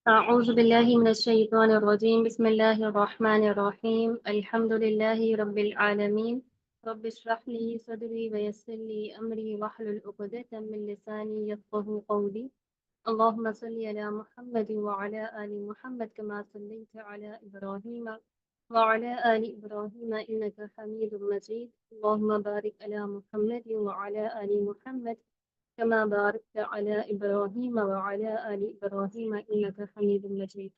أعوذ بالله من الشيطان الرجيم بسم الله الرحمن الرحيم الحمد لله رب العالمين رب اشرح لي صدري ويسر لي أمري واحلل عقدة من لساني يفقهوا قولي اللهم صل على محمد وعلى آل محمد كما صليت على إبراهيم وعلى آل إبراهيم إنك حميد مجيد اللهم بارك على محمد وعلى آل محمد كما باركت على إبراهيم وعلى آل إبراهيم إنك حميد مجيد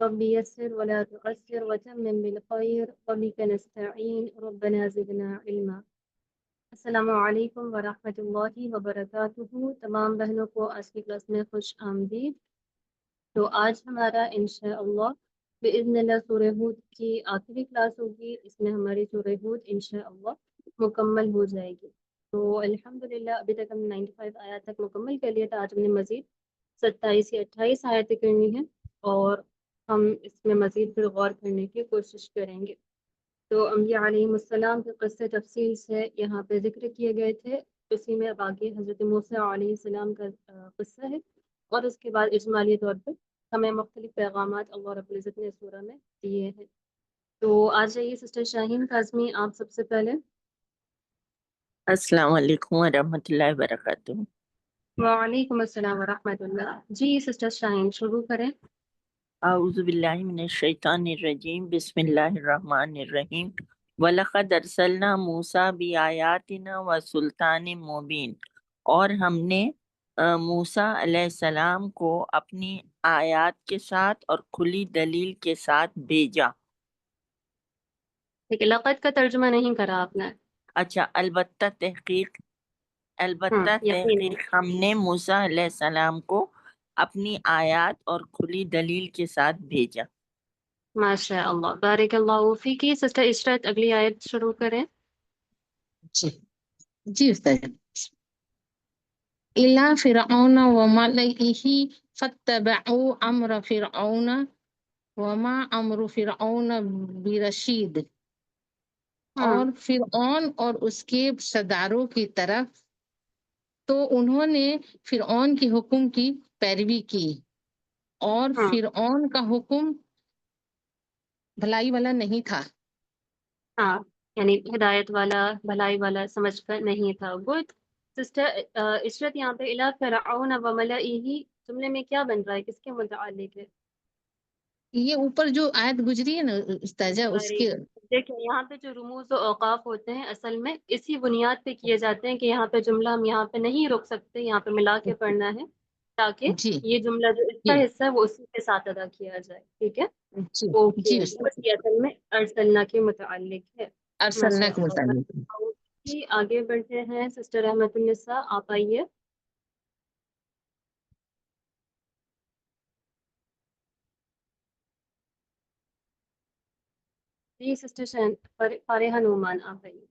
رب يسر ولا تعسر وتمم بالخير وبك نستعين ربنا زدنا علما. السلام علیکم ورحمۃ اللہ وبرکاتہ. تمام بہنوں کو آج کی کلاس میں خوش آمدید. تو آج ہمارا انشاءاللہ بإذن اللہ سورہ ہود کی آخری کلاس ہوگی. اس میں ہماری سورہ ہود انشاءاللہ مکمل ہو جائے گی. تو الحمدللہ ابھی تک ہم 95 آیات تک مکمل کر لیا تھا. آج ہم نے مزید 27 یا 28 آیتیں کرنی ہیں اور ہم اس میں مزید پھر غور کرنے کی کوشش کریں گے. تو انبیاء علیہ السلام کے قصے تفصیل سے یہاں پہ ذکر کیے گئے تھے. اسی میں اب آگے حضرت موسیٰ علیہ السلام کا قصہ ہے اور اس کے بعد اجمالی طور پر ہمیں مختلف پیغامات اللہ رب العزت نے سورہ میں دیے ہیں. تو آ جائیے سسٹر شاہین کاظمی، آپ سب سے پہلے. السلام علیکم ورحمۃ اللہ وبرکاتہ. وعلیکم السلام ورحمۃ اللہ. جی سسٹر شاہین شروع کریں. اعوذ باللہ من الشیطان الرجیم بسم اللہ الرحمن الرحیم. وَلَقَدْ أَرْسَلْنَا مُوسَىٰ بِآيَاتِنَا وَسُلْطَانٍ مُّبِينٍ، اور ہم نے موسیٰ علیہ السلام کو اپنی آیات کے ساتھ اور کھلی دلیل کے ساتھ بھیجا. ٹھیک ہے، لقد کا ترجمہ نہیں کرا آپ نے. اچھا، البتہ یقین. تحقیق ہم نے موسیٰ علیہ السلام کو اپنی آیات اور کھلی دلیل کے ساتھ بھیجا. ماشاء اللہ، بارک اللہ فیکی. سسٹر عشرت اگلی آیت شروع کریں. جی استاد. إِلَى فِرْعَوْنَ وَمَلَئِهِ فَاتَّبَعُوا أَمْرَ فِرْعَوْنَ وَمَا أَمْرُ فِرْعَوْنَ بِرَشِيدٍ، اور فرعون اور اس کے سرداروں کی طرف تو انہوں نے فرعون کے حکم کی پیروی کی، اور فرعون کا حکم بھلائی والا نہیں تھا. ہاں، یعنی ہدایت والا، بھلائی والا سمجھ کر نہیں تھا. گڈ. سسٹر عشرت، یہاں پہ الا فرعون و ملئہ جملے میں کیا بن رہا ہے، کس کے متعلق ہے؟ یہ اوپر جو آیت گزری ہے نا استاذہ، اس کے دیکھیں یہاں پہ جو رموز و اوقاف ہوتے ہیں اصل میں اسی بنیاد پہ کیے جاتے ہیں کہ یہاں پہ جملہ ہم یہاں پہ نہیں روک سکتے، یہاں پہ ملا کے پڑھنا ہے تاکہ جی یہ جملہ جو اس جی کا حصہ ہے وہ اسی کے ساتھ ادا کیا جائے. ٹھیک ہے، جی اوکے. جی بس یہ اصل میں ارسلنا کے متعلق ہے. ارسلنا ماشاء کے اللہ. مطابق. جی آگے بڑھتے ہیں. سسٹر احمد النساء آپ آئیے. جی سسٹر فارحہ نعمان آپ آئیے.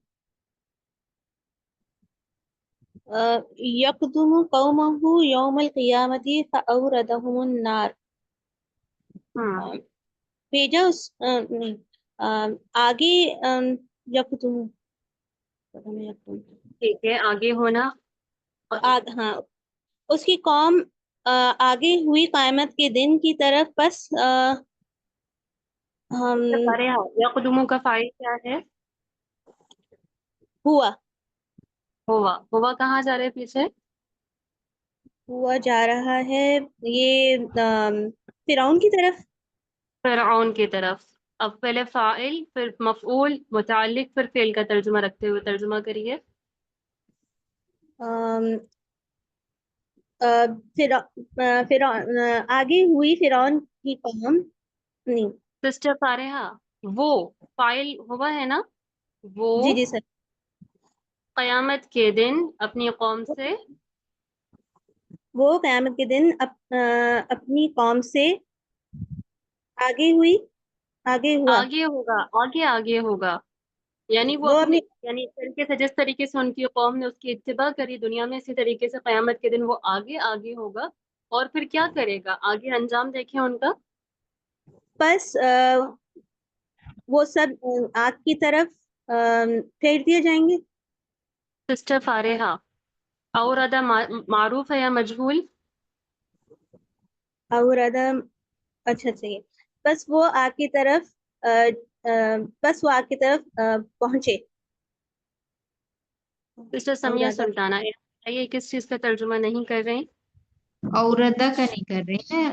یقدم قومہ یوم القیامت فاوردہم النار. بھیجا اس نہیں آگے یقدم. ٹھیک ہے، آگے ہونا. ہاں، اس کی قوم آگے ہوئی قیامت کے دن کی طرف. پس ہم فارحہ، یقدموں کا فاعل کیا ہے؟ ہوا ہوا کہاں جا رہے ہیں پیچھے؟ ہوا جا رہا ہے یہ فرعون کی طرف. فرعون کی طرف. اب پہلے فاعل، پھر مفعول، متعلق، پھر فعل کا ترجمہ رکھتے ہوئے ترجمہ کریے. آگے ہوئی فرعون کی قوم. نہیں، سسٹر فارحہ، وہ فاعل ہوا ہے نا، وہ جی جی سر. قیامت کے دن اپنی قوم سے وہ قیامت کے دن اپنی قوم سے آگے ہوئی آگے ہوا. آگے ہوگا. یعنی وہ اپنی یعنی طریقے سے جس طریقے سے ان کی قوم نے اس کی اتباع کری دنیا میں، اسی طریقے سے قیامت کے دن وہ آگے ہوگا. اور پھر کیا کرے گا آگے، انجام دیکھیں ان کا. بس وہ سب آگ کی طرف پھیر دیے جائیں گے. سسٹر فارحہ، اور ادا معروف ہے یا مجہول؟ اور ادا اچھا صحیح. بس وہ آگ کی طرف پہنچے. سسٹر سمیہ اورادہ سلطانہ یہ کس چیز کا ترجمہ نہیں کر رہے ہیں؟ اوردہ کا نہیں کر رہی ہیں،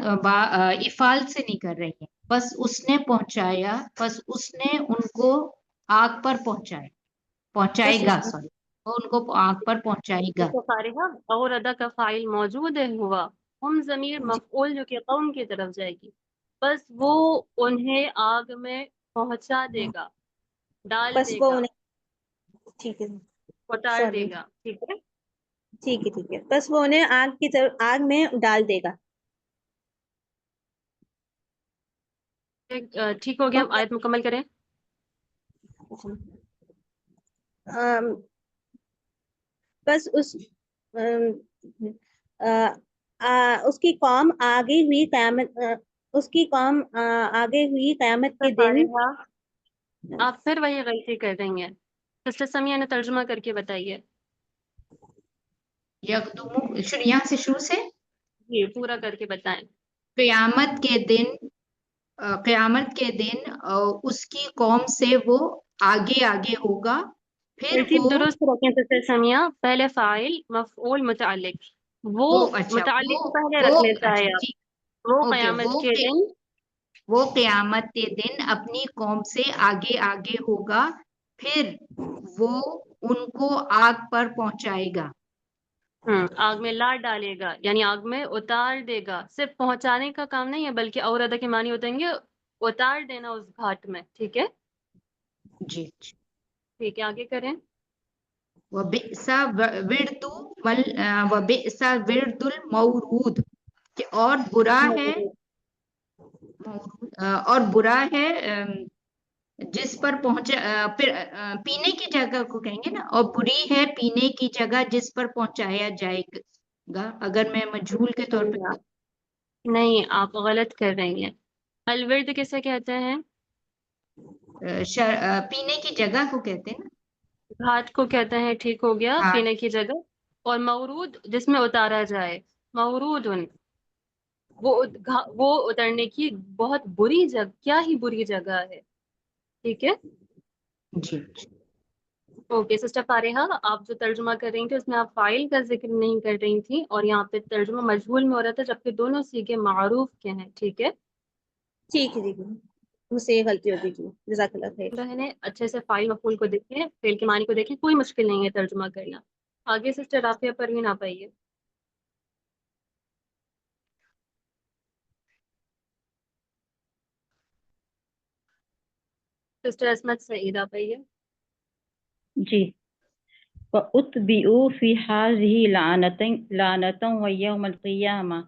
افعال سے نہیں کر رہی ہیں. بس اس نے پہنچایا، بس اس نے ان کو آگ پر پہنچائے گا، سوری وہ ان کو آگ پر پہنچائے گا. فارغہ اور ادا کا فائل موجود ہے ہوا، ہم ضمیر مفعول جو کہ قوم کی طرف جائے گی، بس وہ انہیں آگ میں پہنچا دے گا، ڈال بس دے وہ گا، انہیں ٹھیک ہے اتار سوری دے گا. ٹھیک ہے، ٹھیک ہے. بس وہ انہیں آگ میں ڈال دے گا. ٹھیک ہو گیا. آیت مکمل کریں. بس اس کی قوم آگے ہوئی قیامت کے دن. فارغہ آپ پھر وہی غلطی کر رہی ہیں. سسٹر سمیہ نے ترجمہ کر کے بتائیے. یہاں سے شروع سے جی پورا کر کے بتائیں. قیامت کے دن اس کی قوم سے وہ آگے ہوگا، پھر ترتیب وہ درست رکھیں سسٹر سمیہ. پہلے فاعل مفعول متعلق، وہ اچھا متعلق کو پہلے وہ رکھ لیتا اچھا ہے. ٹھیک وہ اوکے. قیامت کے دن وہ قیامت کے دن اپنی قوم سے آگے ہوگا، پھر وہ ان کو آگ پر پہنچائے گا. آگ میں لا ڈالے گا، یعنی آگ میں اتار دے گا. صرف پہنچانے کا کام نہیں ہے بلکہ اور ادا کے معنی ہوتے ہیں اتار دینا اس گھاٹ میں. ٹھیک ہے، جی. ٹھیک ہے آگے کریں. وَبِئْسَ وِرْدُ الْمَوْرُودِ اور برا ہے جس پر پینے کی جگہ کو کہیں گے نا، اور بری ہے پینے کی جگہ جس پر پہنچایا جائے گا. اگر میں مجھول کے طور پہ نہیں، آپ غلط کر رہی ہیں. الورد کسے کہتے ہیں؟ پینے کی جگہ کو کہتے ہیں نا. گھاٹ کو کہتے ہیں. ٹھیک ہو گیا، ہاں. پینے کی جگہ. اور مورود جس میں اتارا جائے، مورود وہ اترنے کی بہت بری جگہ، کیا ہی بری جگہ ہے. ٹھیک ہے، جی. اوکے. سسٹر فارحہ آپ جو ترجمہ کر رہی تھی اس میں آپ فاعل کا ذکر نہیں کر رہی تھی، اور یہاں پہ ترجمہ مجہول میں ہو رہا تھا، جبکہ دونوں صیغے معروف کے ہیں. ٹھیک ہے، ٹھیک ہے مجھ سے یہ غلطی ہوتی تھی. جزاک اللہ خیر. بہنیں اچھے سے فاعل مفعول کو دیکھیں، فعل کے معنی کو دیکھیں. کوئی مشکل نہیں ہے ترجمہ کرنا. آگے سسٹر رافیہ پروین آپ آئیے. سسٹر عصمت سعید آپ آئیے. جی. وَأُتْبِعُوا فِي هَٰذِهِ لَعْنَةً وَيَوْمَ الْقِيَامَةِ،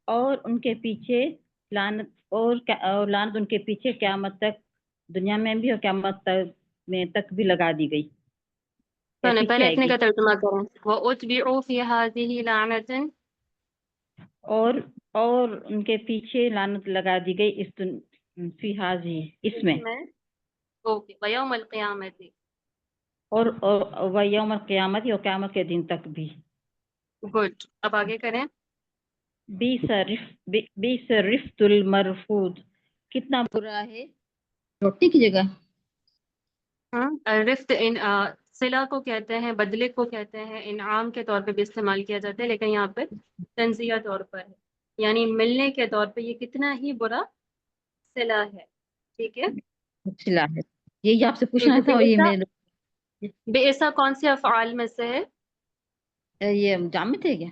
اور ان کے پیچھے لعنت، اور لعنت ان کے پیچھے قیامت تک، دنیا میں بھی اور قیامت تک بھی لگا دی گئی. پہلے اتنے کا ترجمہ کریں. وَأُتْبِعُوا فِي هَٰذِهِ لَعْنَةً، اور ان کے پیچھے لعنت لگا دی گئی فی هذه اس میں. اوکے. وَيَوْمَ الْقِيَامَةِ، اور یوم القیامت، اور قیامت کے دن تک بھی. گڈ. اب آگے کریں. بیس رفت المرفود، کتنا برا ہے روٹی کی جگہ. رفت صلہ کو کہتے ہیں، بدلے کو کہتے ہیں، انعام کے طور پہ بھی استعمال کیا جاتا ہے، لیکن یہاں پہ تنزیہ طور پر ہے، یعنی ملنے کے طور پہ یہ کتنا ہی برا صلہ ہے. ٹھیک ہے، صلہ ہے. یہی آپ سے پوچھنا تھا. اور یہ میرے بئسا کون سے افعال میں سے ہے؟ یہ جامد ہے کیا؟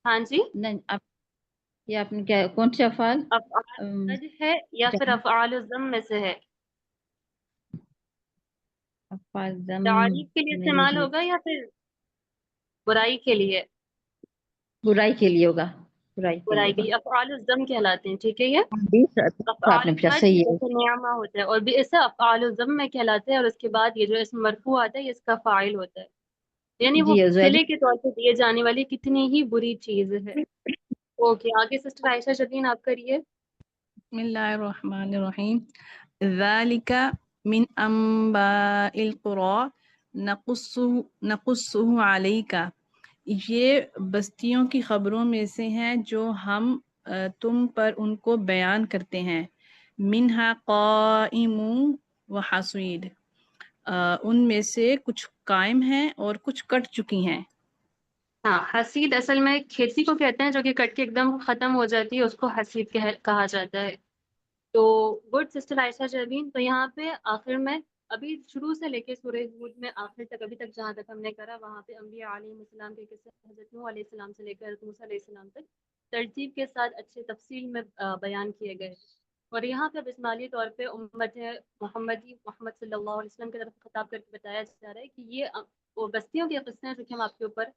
ہاں جی. نہیں، یہ آپ نے کیا، کون سے افعال؟ افعال ہے یا پھر افعال الضم میں سے ہے؟ تعریف کے لیے استعمال ہوگا یا پھر برائی کے لیے؟ برائی کے لیے ہوگا. برائی کے لیے افعال الضم کہلاتے ہیں. ٹھیک ہے، یہ آپ نے پوچھا، صحیح ہے. نعمہ ہوتا ہے، اور بئسا افعال الضم میں کہلاتے ہیں، اور اس کے بعد یہ جو اسم مرفوع آتا ہے یہ اس کا فاعل ہوتا ہے، یعنی وہ صلے کے طور پہ دیے جانے والی کتنی ہی بری چیز ہے. اوکے آگے سسٹر عائشہ شبین آپ کریے. بسم اللہ الرحمن الرحیم. ذالک من انباء القری نقصہ علیک، یہ بستیوں کی خبروں میں سے ہیں جو ہم تم پر ان کو بیان کرتے ہیں منہا قائم و حصید ان میں سے کچھ قائم ہیں اور کچھ کٹ چکی ہیں. ہاں، حسید اصل میں کھیتی کو کہتے ہیں جو کہ کٹ کے ایک دم ختم ہو جاتی ہے، اس کو حسید کہا جاتا ہے. تو گڈ سسٹر عائشہ شربین، تو یہاں پہ آخر میں ابھی شروع سے لے کے سورہ ہود میں آخر تک ابھی تک جہاں تک ہم نے کرا وہاں پہ انبیاء علیہ السلام کے قصے حضرت نوح علیہ السلام سے لے کر حضرت موسیٰ علیہ السلام تک ترتیب کے ساتھ اچھے تفصیل میں بیان کیے گئے. اور یہاں پہ بسمالی طور پہ امت محمد صلی اللہ علیہ وسلم کی طرف خطاب کر کے بتایا جا رہا ہے کہ یہ وہ بستیوں کے قصے ہیں جو کہ ہم آپ کے اوپر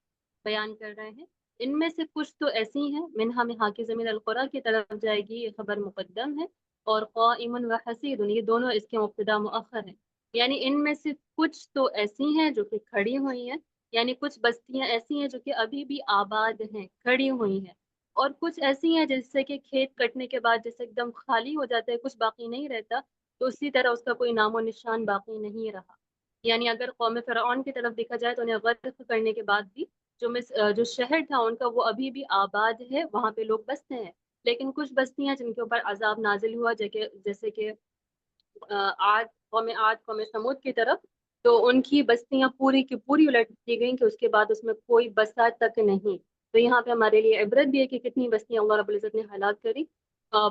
بیان کر رہے ہیں. ان میں سے کچھ تو ایسی ہیں منہا میں حاکی زمین القرا کی طرف جائے گی، یہ خبر مقدم ہے، اور قائم و حسید یہ دونوں اس کے مبتدا مؤخر ہیں. یعنی ان میں سے کچھ تو ایسی ہیں جو کہ کھڑی ہوئی ہیں، یعنی کچھ بستیاں ایسی ہیں جو کہ ابھی بھی آباد ہیں، کھڑی ہوئی ہیں، اور کچھ ایسی ہیں جیسے کہ کھیت کٹنے کے بعد جیسے ایک دم خالی ہو جاتا ہے، کچھ باقی نہیں رہتا، تو اسی طرح اس کا کوئی نام و نشان باقی نہیں رہا. یعنی اگر قوم فرعون کی طرف دیکھا جائے تو انہیں غرق کرنے کے بعد بھی جو شہر تھا ان کا وہ ابھی بھی آباد ہے، وہاں پہ لوگ بستے ہیں. لیکن کچھ بستیاں جن کے اوپر عذاب نازل ہوا جیسے کہ قوم سمود کی طرف، تو ان کی بستیاں پوری کی پوری الٹ دی گئیں کہ اس کے بعد اس میں کوئی بسا تک نہیں. تو یہاں پہ ہمارے لیے عبرت بھی ہے کہ کتنی بستیاں اللہ رب العزت نے ہلاک کری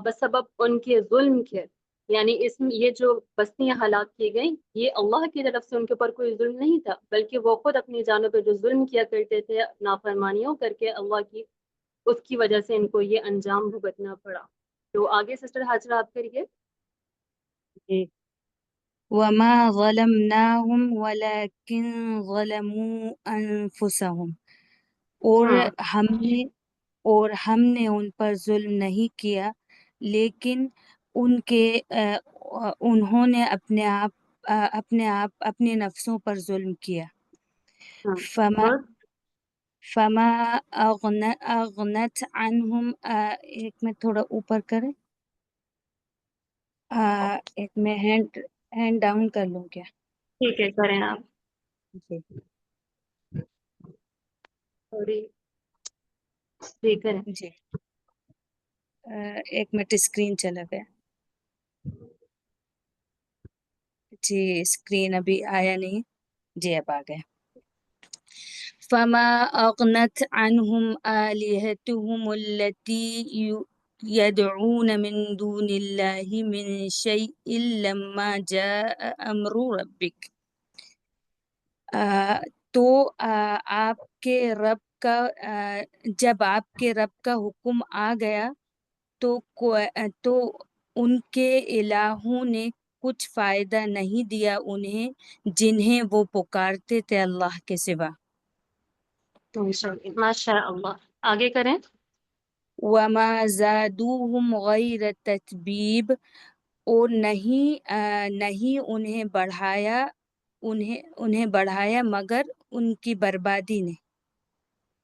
بسبب ان کے ظلم کے. یعنی یہ جو بستیاں ہلاک کی گئیں یہ اللہ کی طرف سے ان کے اوپر کوئی ظلم نہیں تھا، بلکہ وہ خود اپنی جانوں پہ جو ظلم کیا کرتے تھے نافرمانیوں کر کے اللہ کی، اس کی وجہ سے ان کو یہ انجام بھگتنا پڑا. تو آگے سسٹر حاجرہ آپ کریے. جی. وما ظلمناهم ولكن ظلموا انفسهم اور ہم نے ان پر ظلم نہیں کیا لیکن انہوں نے اپنے نفسوں پر ظلم کیا. فما اغنت عنہم ایک میں تھوڑا اوپر کریں، ایک میں ہینڈ ڈاؤن کر لوں کیا؟ ٹھیک ہے، کریں آپ. جی جی کریں. جی ایک منٹ اسکرین چلا گیا جی، اسکرین ابھی آیا نہیں جی، اب آ گیا. فما اغنت عنہم آلہتہم التي يدعون من دون اللہ من شیء لما جاء امر ربک. تو آپ کے رب کا جب آپ کے رب کا حکم آ گیا تو ان کے الہوں نے کچھ فائدہ نہیں دیا انہیں جنہیں وہ پکارتے تھے اللہ کے سوا. ماشاء اللہ، آگے کریں. وما زادوہم غیر تتبیب اور نہیں انہیں بڑھایا مگر ان کی بربادی نے.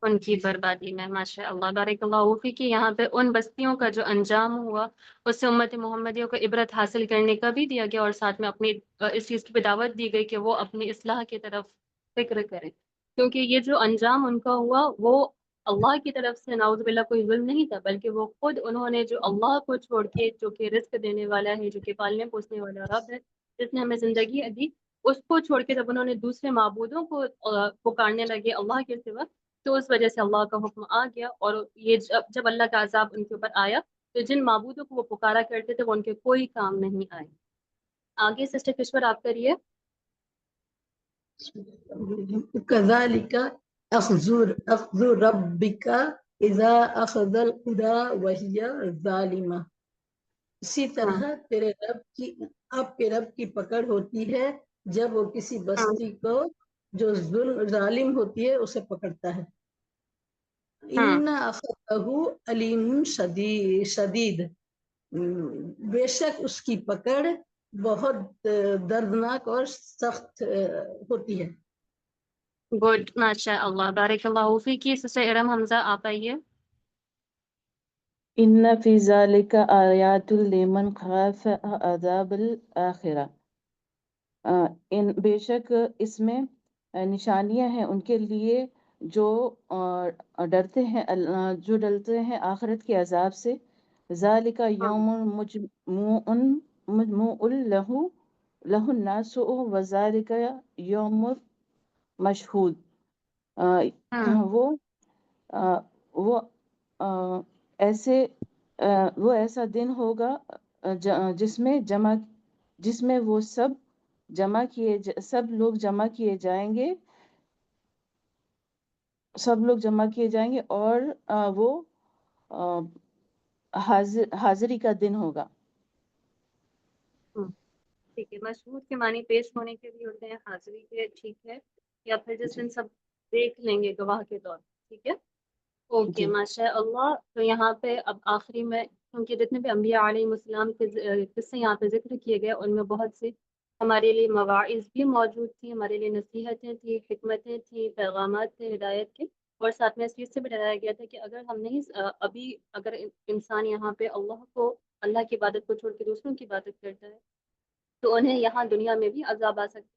ان کی بربادی میں. ماشاء اللہ، بارک اللہ فیک. یہاں پہ ان بستیوں کا جو انجام ہوا اس سے امت محمدیوں کو عبرت حاصل کرنے کا بھی دیا گیا، اور ساتھ میں اپنی اس چیز کی بھی دعوت دی گئی کہ وہ اپنی اصلاح کی طرف فکر کریں، کیونکہ یہ جو انجام ان کا ہوا وہ اللہ کی طرف سے نعوذ باللہ کوئی ظلم نہیں تھا، بلکہ وہ خود انہوں نے جو اللہ کو چھوڑ کے، جو کہ رزق دینے والا ہے، جو کہ پالنے پوسنے والا رب ہے جس نے ہمیں زندگی دی، اس کو چھوڑ کے جب انہوں نے دوسرے معبودوں کو پکارنے لگے اللہ کے سوا، تو اس وجہ سے اللہ کا حکم آ گیا. اور یہ جب اللہ کا عذاب ان کے اوپر آیا تو جن معبودوں کو وہ پکارا کرتے تھے وہ ان کے کوئی کام نہیں آئے. آگے سسٹر کشور آپ کریے. كذلك أخذ ربك إذا أخذ القرى وهي ظالمة. اسی طرح آپ کے رب کی پکڑ ہوتی ہے جب وہ کسی بستی کو جو ظالم ہوتی ہے اسے پکڑتا ہے. ان اخذہ علیم شدید، بے شک اس کی پکڑ بہت دردناک اور سخت ہوتی ہے. گڈ، ماشاء اللہ، بارک اللہ فیک. سسٹر ارم حمزہ آپ آئیے. ان فی ذلک آیات لمن خاف عذاب الآخرہ. بے شک اس میں نشانیاں ہیں ان کے لیے جو ڈرتے ہیں آخرت کے عذاب سے. ذالک یوم مجموع لہ الناس وذالک یوم مشہود. وہ ایسا دن ہوگا جس میں وہ سب لوگ جمع کیے جائیں گے اور وہ حاضری کا دن ہوگا. ٹھیک ہے. مشہود کے معنی پیش ہونے کے بھی ہوتے ہیں، حاضری کے، ٹھیک ہے، یا پھر جس دن سب دیکھ لیں گے گواہ کے طور پر. ٹھیک ہے، اوکے، ماشاء اللہ. تو یہاں پہ اب آخری میں، کیونکہ جتنے بھی انبیاء علیہ السلام کے قصے یہاں پہ ذکر کیے گئے، ان میں بہت سی ہمارے لیے مواعظ بھی موجود تھیں، ہمارے لیے نصیحتیں تھیں، حکمتیں تھیں، پیغامات تھے ہدایت کے. اور ساتھ میں اس چیز سے بھی ڈرایا گیا تھا کہ اگر ہم نہیں اگر انسان یہاں پہ اللہ کی عبادت کو چھوڑ کے دوسروں کی عبادت کرتا ہے تو انہیں یہاں دنیا میں بھی عذاب آ سکتا ہے.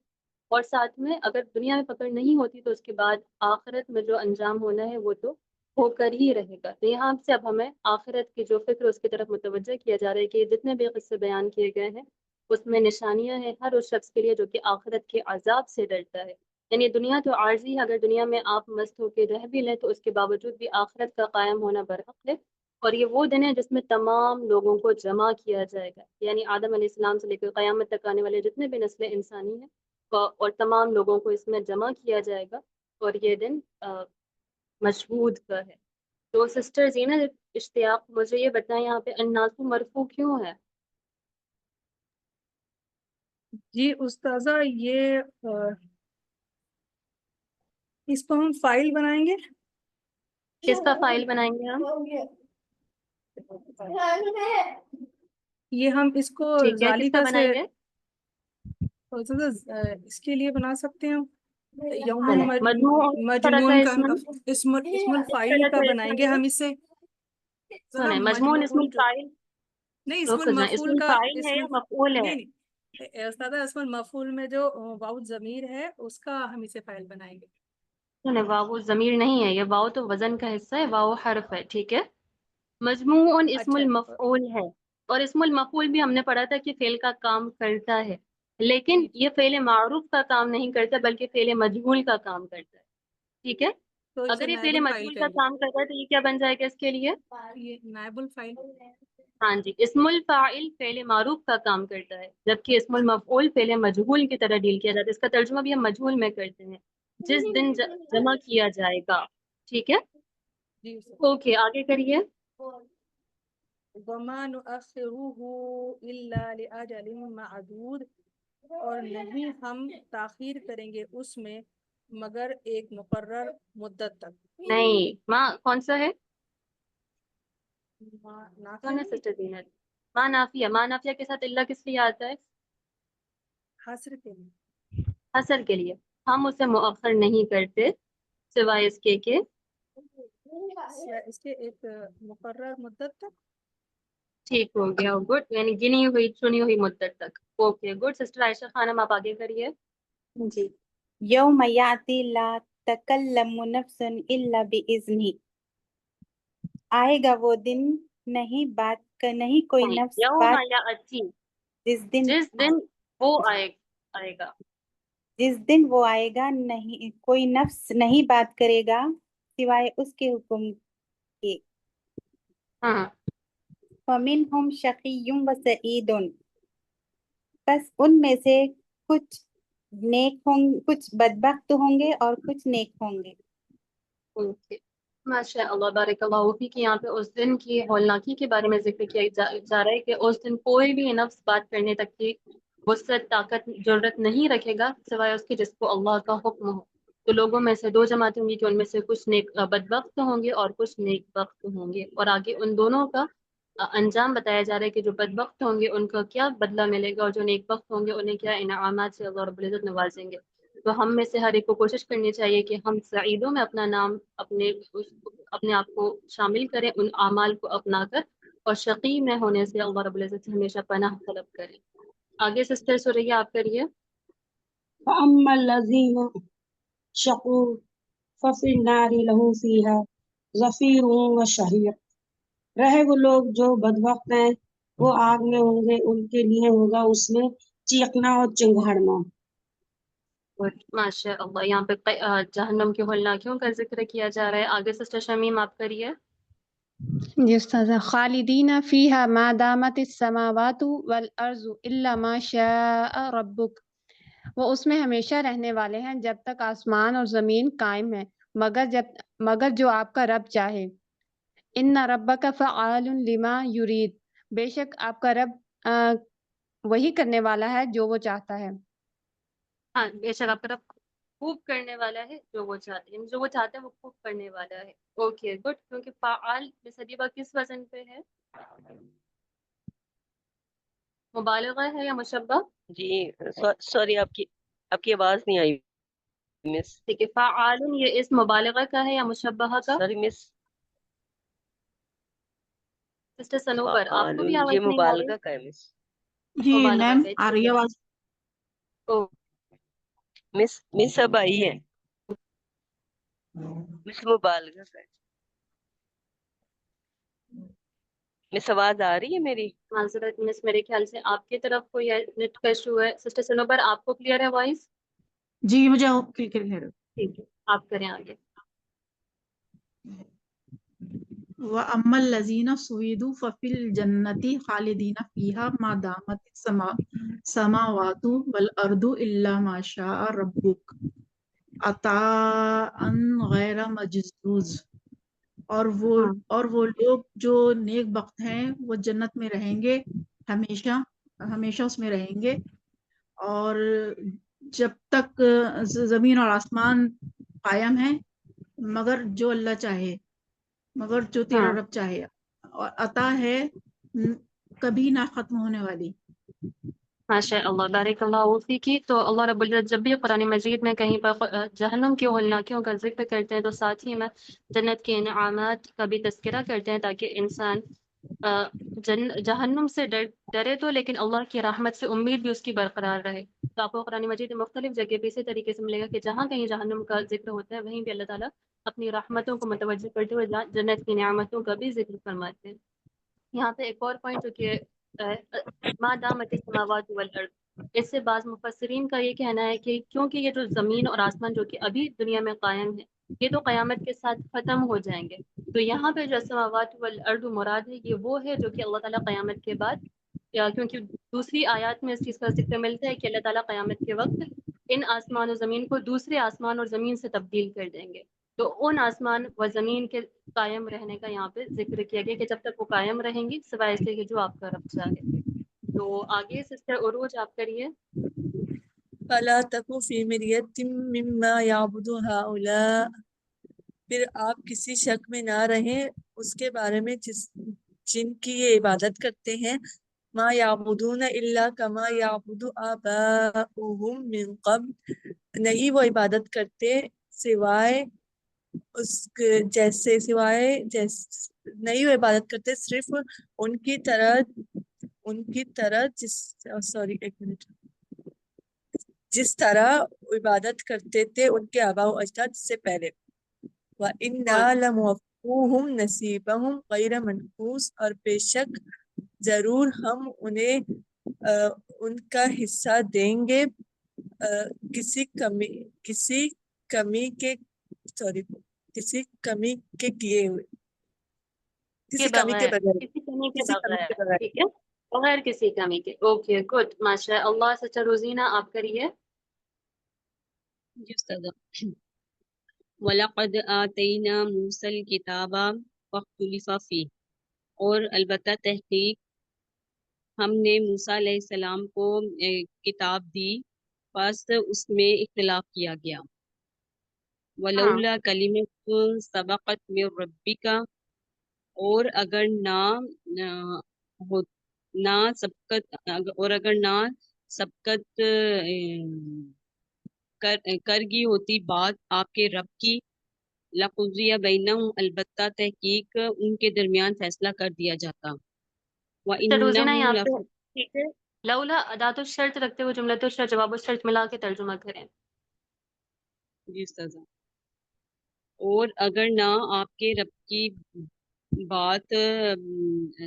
اور ساتھ میں اگر دنیا میں پکڑ نہیں ہوتی تو اس کے بعد آخرت میں جو انجام ہونا ہے وہ تو ہو کر ہی رہے گا. تو یہاں سے اب ہمیں آخرت کی جو فکر اس کی طرف متوجہ کیا جا رہا ہے کہ جتنے بھی قصے بیان کیے گئے ہیں اس میں نشانیاں ہیں ہر اس شخص کے لیے جو کہ آخرت کے عذاب سے ڈرتا ہے. یعنی دنیا تو عارضی ہے، اگر دنیا میں آپ مست ہو کے رہ بھی لیں تو اس کے باوجود بھی آخرت کا قائم ہونا برحق ہے. اور یہ وہ دن ہے جس میں تمام لوگوں کو جمع کیا جائے گا، یعنی آدم علیہ السلام سے لے کر قیامت تک آنے والے جتنے بھی نسل انسانی ہیں اور تمام لوگوں کو اس میں جمع کیا جائے گا. اور یہ دن مشہود کا ہے. تو سسٹر زینب اشتیاق، مجھے یہ بتائیں یہاں پہ الناس مرفوع کیوں ہے؟ جی استاذہ، یہ اس کو ہم فائل بنائیں گے. کس کا فائل بنائیں گے ہم؟ یہ ہم اس کو ٹھیک ہے، کس کا ذالکہ سے بنائیں گے؟ اس کے لیے بنا سکتے ہیں یوم تھوڑا سا مجموعن کا اسم الفاعل کا بنائیں گے ہم. اس سے مجموعن اسم الفاعل نہیں، اسم المفعول کا ہے یا مفعول ہے؟ نہیں استاد، اسم المفعول میں جو واو ضمیر ہے اس کا ہم اسے فاعل بنائیں گے. واو ضمیر نہیں ہے، یہ واو تو وزن کا حصہ ہے، واو حرف ہے. ٹھیک ہے، مجموع اسم المفعول ہے. اور اسم المفعول بھی ہم نے پڑھا تھا کہ فعل کا کام کرتا ہے، لیکن یہ فعل معروف کا کام نہیں کرتا بلکہ فعل مجہول کا کام کرتا ہے. ٹھیک ہے، اگر یہ فعل مجہول کا کام کرتا ہے تو یہ کیا بن جائے گا اس کے لیے؟ یہ نائب الفاعل. ہاں جی، اسم الفاعل فعل معروف کا کام کرتا ہے جبکہ اسم المفعول فعل مجہول کی طرح ڈیل کیا جاتا ہے. اس کا ترجمہ بھی ہم مجہول میں کرتے ہیں، جس دن جمع کیا جائے گا. ٹھیک ہے، اوکے، آگے کریے. وَمَا نُؤَخِّرُهُ إِلَّا لِأَجَلٍ مَعْدُودٍ، اور نہیں ہم تاخیر کریں گے اس میں مگر ایک مقرر مدت تک. نہیں، ماں کون سا ہے؟ نافیہ نہیں، سسٹر زینت، ماں نافیہ. ماں نافیہ کے ساتھ اللہ کس لیے آتا ہے؟ حاصر کے لیے. حصر کے لیے. ہم اسے مؤخر نہیں کرتے سوائے اس کے ایک مقرر مدت تک. ٹھیک ہو گیا، گڈ، یعنی گنی ہوئی چنی ہوئی مدت تک. Okay, good. سسٹر عائشہ خانم، آپ آگے کریے. جی. یوم یاتی لا تکلم نفس الا باذنہ، آئے گا وہ دن نہیں کوئی نفس یوم بات، یاتی، جس دن وہ آئے گا، جس دن وہ آئے گا نہیں کوئی نفس نہیں بات کرے گا سوائے اس کے حکم کے. ہاں. فَمِنْهُمْ شَقِيٌّ وَسَعِيدٌ، بس ان میں سے کچھ کچھ بدبخت ہوں گے اور کچھ نیک ہوں گے. اوکے، ماشاء اللہ، بارک اللہ فیک. یہاں پہ اس دن کی ہولناکی کے بارے میں ذکر کیا جا رہا ہے کہ اس دن کوئی بھی نفس بات کرنے تک کی وسعت، طاقت، ضرورت نہیں رکھے گا سوائے اس کے جس کو اللہ کا حکم ہو. تو لوگوں میں سے دو جماعتیں ہوں گی کہ ان میں سے کچھ نیک بدبخت ہوں گے اور کچھ نیک بخت ہوں گے. اور آگے ان دونوں کا انجام بتایا جا رہا ہے کہ جو بدبخت ہوں گے ان کا کیا بدلہ ملے گا اور جو نیک بخت ہوں گے انہیں کیا انعامات سے اللہ رب العزت نوازیں گے. تو ہم میں سے ہر ایک کو کوشش کرنی چاہیے کہ ہم سعیدوں میں اپنا نام اپنے آپ کو شامل کریں، ان اعمال کو اپنا کر، اور شقی میں ہونے سے اللہ رب العزت سے ہمیشہ پناہ طلب کریں. آگے سسٹر سوریا آپ کریے. فَأَمَّا الَّذِينَ شَقُوا ففی النار لہم فیہا زفیر و شہیق، رہے وہ لوگ جو بدبخت ہیں وہ آگ میں ہوں گے، ان کے لیے ہوگا اس میں چیخنا اور چنگھاڑنا۔ ماشاء اللہ، یہاں پہ جہنم کے ہولناکیوں کا ذکر کیا جا رہا ہے۔ آگے سسٹر شمیم آپ کریے۔ جی استاذہ، خالدین فیہا ما دامت السماوات والارض الا ما شاء ربک، وہ اس میں ہمیشہ رہنے والے ہیں جب تک آسمان اور زمین قائم ہے، مگر جو آپ کا رب چاہے۔ ان ربک فعال لما یرید، بے شک آپ کا رب وہی کرنے والا ہے جو وہ چاہتا ہے۔ ہاں، بے شک آپ کا رب خوب کرنے والا ہے جو وہ چاہتے ہیں، جو وہ چاہتا ہے وہ خوب کرنے والا ہے۔ اوکے گڈ، کیونکہ فعال صدیبہ کس وزن پہ ہے؟ مبالغہ ہے یا مشبہ؟ جی سوری، آپ کی آواز نہیں آئی مس۔ ٹھیک ہے، فعال یہ اسم مبالغہ کا ہے یا مشبہ کا؟ سوری مس، سسٹر سنوبر آپ کو بھی یہ آواز نہیں آ رہی؟ مبالغہ کا ہے مس۔ جی مبالغہ میم کا ہے، آ ٹھیک رہی ہے ہے۔ آواز؟ مس اب آئی ہے، مس مبالغہ کا ہے۔ مس آواز آ رہی ہے میری؟ معذرت مس، میرے خیال سے آپ کی طرف کوئی نیٹ کا ایشو ہے۔ سسٹر سنوبر آپ کو کلیئر ہے وائس؟ جی مجھے کلیئر ہے۔ ٹھیک ہے، آپ کریں آگے۔ وَأَمَّا الَّذِينَ سُعِدُوا فَفِي الْجَنَّةِ خَالِدِينَ فِيهَا مَا دَامَتِ السَّمَاوَاتُ وَالْأَرْضُ إِلَّا مَا شَاءَ رَبُّكَ عَطَاءً غَيْرَ مَجْذُوذٍ، اور وہ لوگ جو نیک بخت ہیں وہ جنت میں رہیں گے، ہمیشہ ہمیشہ اس میں رہیں گے، اور جب تک زمین اور آسمان قائم ہیں، مگر جو اللہ چاہے، مگر جو تیرا رب چاہے، اور عطا ہے کبھی نہ ختم ہونے والی۔ ماشاء اللہ، بارک اللہ فیکی۔ تو اللہ رب العزت جب بھی قرآن مجید میں کہیں پر جہنم کی ہولناکیوں کا ذکر کرتے ہیں تو ساتھ ہی میں جنت کے انعامات کا بھی تذکرہ کرتے ہیں، تاکہ انسان جہنم سے ڈرے تو لیکن اللہ کی رحمت سے امید بھی اس کی برقرار رہے۔ تو آپ کو قرآن مجید میں مختلف جگہ پہ اسی طریقے سے ملے گا کہ جہاں کہیں جہنم کا ذکر ہوتا ہے وہیں بھی اللہ تعالیٰ اپنی رحمتوں کو متوجہ کرتے ہوئے جنت کی نعمتوں کا بھی ذکر فرماتے ہیں۔ یہاں پہ ایک اور پوائنٹ جو کہ ما دامت السماوات والارض، اس سے بعض مفسرین کا یہ کہنا ہے کہ کیونکہ یہ جو زمین اور آسمان جو کہ ابھی دنیا میں قائم ہے یہ تو قیامت کے ساتھ ختم ہو جائیں گے، تو یہاں پہ جو السماوات والارض مراد ہے یہ وہ ہے جو کہ اللہ تعالیٰ قیامت کے بعد، کیونکہ دوسری آیات میں اس چیز کا ذکر ملتا ہے کہ اللہ تعالیٰ قیامت کے وقت ان آسمان و زمین کو دوسرے آسمان اور زمین سے تبدیل کر دیں گے، تو ان آسمان و زمین کے قائم رہنے کا یہاں پہ ذکر کیا گیا کہ جب تک وہ قائم رہیں گی سوائے اس کے کہ جو آپ کا رب چاہے۔ تو آگے سسٹر عروج آپ کریے۔ فَلَا تَكُ فِي مِرْيَةٍ مِّمَّا يَعْبُدُ هَؤُلَاءِ، پھر آپ کسی شک میں نہ رہیں اس کے بارے میں جن کی یہ عبادت کرتے ہیں، ما یعبدون الا کما یعبد آباؤہم من قبل، نہیں وہ عبادت کرتے سوائے نہیں وہ عبادت کرتے صرف ان کی طرح جس طرح عبادت کرتے تھے ان کے آباء و اجداد سے پہلے۔ وَإِنَّا لَمُوَفُّوهُمْ نَصِيبَهُمْ غَيْرَ مَنْقُوصٍ، اور بے شک ضرور ہم انہیں ان کا حصہ دیں گے کسی کمی کے کیے ہوئے، کسی کمی کے بغیر، کسی کمی کے بغیر، ٹھیک ہے، بغیر کسی کمی کے۔ اوکے گڈ، ماشاء اللہ۔ سسٹر روزینہ آپ کریے۔ جی استاذہ، وَلَقَدْ آتَيْنَا مُوسَى الْكِتَابَ فَاخْتُلِفَ فِيهِ، اور البتہ تحقیق ہم نے موسیٰ علیہ السلام کو کتاب دی، پس اس میں اختلاف کیا گیا۔ وَلَوْلَا كَلِمَةٌ سَبَقَتْ مِن رَبِّكَ، اور اگر نہ سبقت کرگی ہوتی بات آپ کے رب کی، لَقُضِیَ بَینَہُم، البتہ تحقیق ان کے درمیان فیصلہ کر دیا جاتا۔ روزینہ یہاں وَإِنَّهُ پہ ٹھیک ہے، لولا ادات الشرط رکھتے ہوئے جملۃ الشرط جواب الشرط ملا کے ترجمہ کریں۔ جی استاذہ، اور اگر نہ آپ کے رب کی بات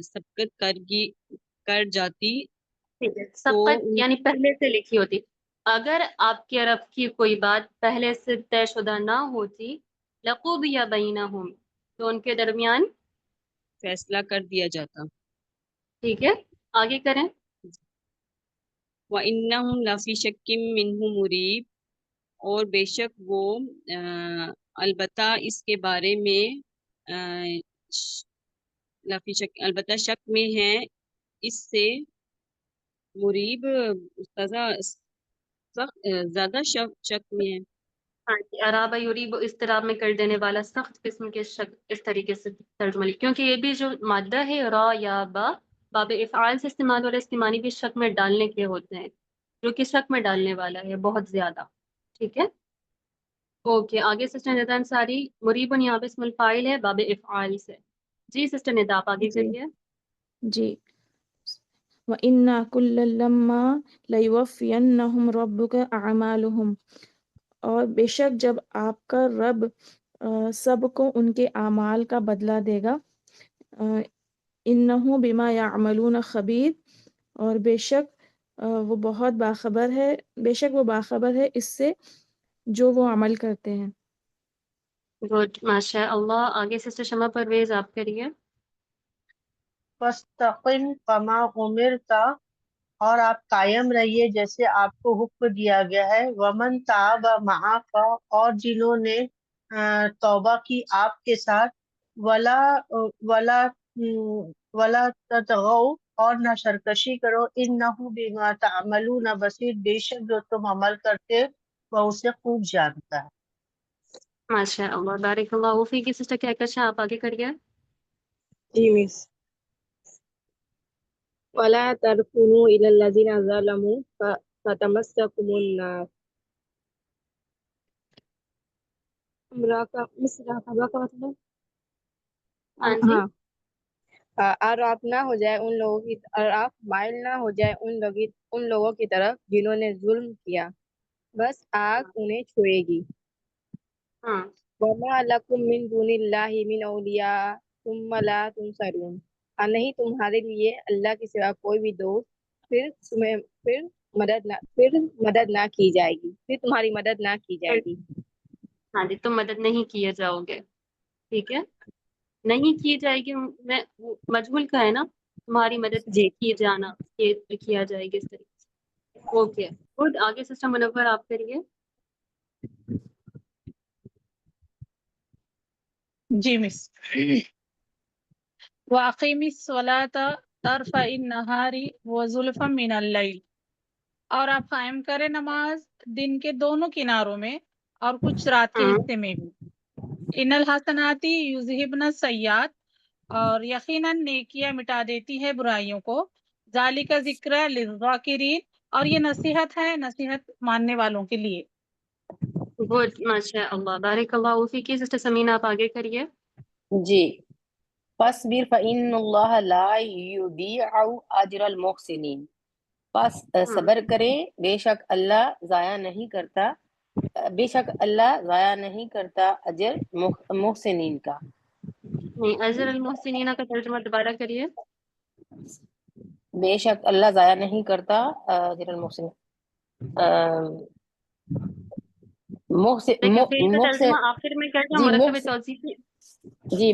سبقت کر جاتی ٹھیک ہے، تو سبقت یعنی پہلے سے لکھی ہوتی. اگر آپ کے رب کی کوئی بات پہلے سے طے شدہ نہ ہوتی لقضی بینہم، تو ان کے درمیان فیصلہ کر دیا جاتا. ٹھیک ہے، آگے کریں. وَإِنَّهُمْ لَفِي شَكٍّ مِّنْهُ مُرِيبٍ، اور بے شک وہ البتہ اس کے بارے میں لفی شک البتہ شک میں ہیں اس سے. مریب استاذہ زیادہ شک میں ہے. ہاں جی، ارابہ یریب اضطراب میں کر دینے والا سخت قسم کے شک، اس طریقے سے ترجمہ لکھ، کیونکہ یہ بھی جو مادہ ہے را یا با، باب افعال سے استعمال ہو رہا ہے، اس کے معنی بھی شک میں ڈالنے کے ہوتے ہیں، جو کہ شک میں ڈالنے والا ہے بہت زیادہ. ٹھیک ہے، اوکے. آگے سسٹر ندا انصاری، مریبن یہاں پہ اسم الفاعل ہے باب افعال سے. جی سسٹر ندا آپ آگے جی کریے. جی. وَإِنَّا كُلًّا لَمَّا لَيُوَفِّيَنَّهُمْ رَبُّكَ أَعْمَالَهُمْ، اور بے شک جب آپ کا رب سب کو ان کے اعمال کا بدلہ دے گا. انہو بما یعملون خبیر، اور بے شک وہ بہت باخبر ہے، بے شک وہ باخبر ہے اس سے جو وہ عمل کرتے ہیں. گڈ، ماشاء اللہ. آگے سسٹر شمع پرویز آپ کریے. فاستقم کما امرت، اور آپ قائم رہیے جیسے آپ کو حکم دیا گیا ہے. ومن تاب معک، اور جنہوں نے توبہ کی آپ کے ساتھ. ولا ولا ولا تطغوا، اور نہ سرکشی کرو. انہ بما تعملون بصیر، بے شک جو تم عمل کرتے وہ اسے خوب جانتا ہے. ماشاء اللہ، بارک اللہ فیکی. سسٹر کہکشاں آپ آگے کریے. جی مس. ولا ترکنوا الى الذين ظلموا فتمسكم النار. مراقبہ کا مطلب ہاں جی. ہاں، اور آپ نہ ہو جائے ان لوگوں کی، اور آپ مائل نہ ہو جائے ان لوگوں کی طرف جنہوں نے ظلم کیا، بس آگ انہیں چھوئے گی. ہاں. وما لکم من دون اللہ من اولیاء ثم لا تنصرون، اور نہیں تمہارے لیے اللہ کے سوا کوئی بھی دوست پھر مدد نہ کی جائے گی، پھر تمہاری مدد نہ کی جائے گی. ہاں جی، تم مدد نہیں کیے جاؤ گے. ٹھیک ہے، نہیں کی جائے گی میں مجہول کا ہے نا، تمہاری مدد جی کیے جانا، کیا جائے گی اس طریقے سے. Okay good. آگے سسٹر منور آپ کریے. جی مس. وَأَقِیمِ الصَّلَاةَ طَرْفَیِ النَّهَارِ وَزُلَفًا مِنَ اللَّیْلِ، اور آپ قائم کریں نماز دن کے دونوں کناروں میں اور کچھ رات کے حصے میں بھی. ان الحسنات یذہبن السیئات، اور یقیناً نیکیاں مٹا دیتی ہے برائیوں کو. ذالک ذکر للذاکرین، اور یہ نصیحت ہے نصیحت ماننے والوں کے لیے. گڈ، ماشاء اللہ، بارک اللہ فیکی. سسٹر سمینہ آپ آگے کریے. جی. فاصبر فإن اللہ لا یضیع اجر المحسنین، پس صبر کریں، بے شک اللہ ضائع نہیں کرتا، بے شک اللہ ضائع نہیں کرتا اجر محسنین کا. نہیں، اجر المحسنین کا ترجمہ دوبارہ کریے. بے شک اللہ ضائع نہیں کرتا اجر المحسنین. دیکھیں فعل کا ترجمہ آخر میں کر دیں، مرکب توصیفی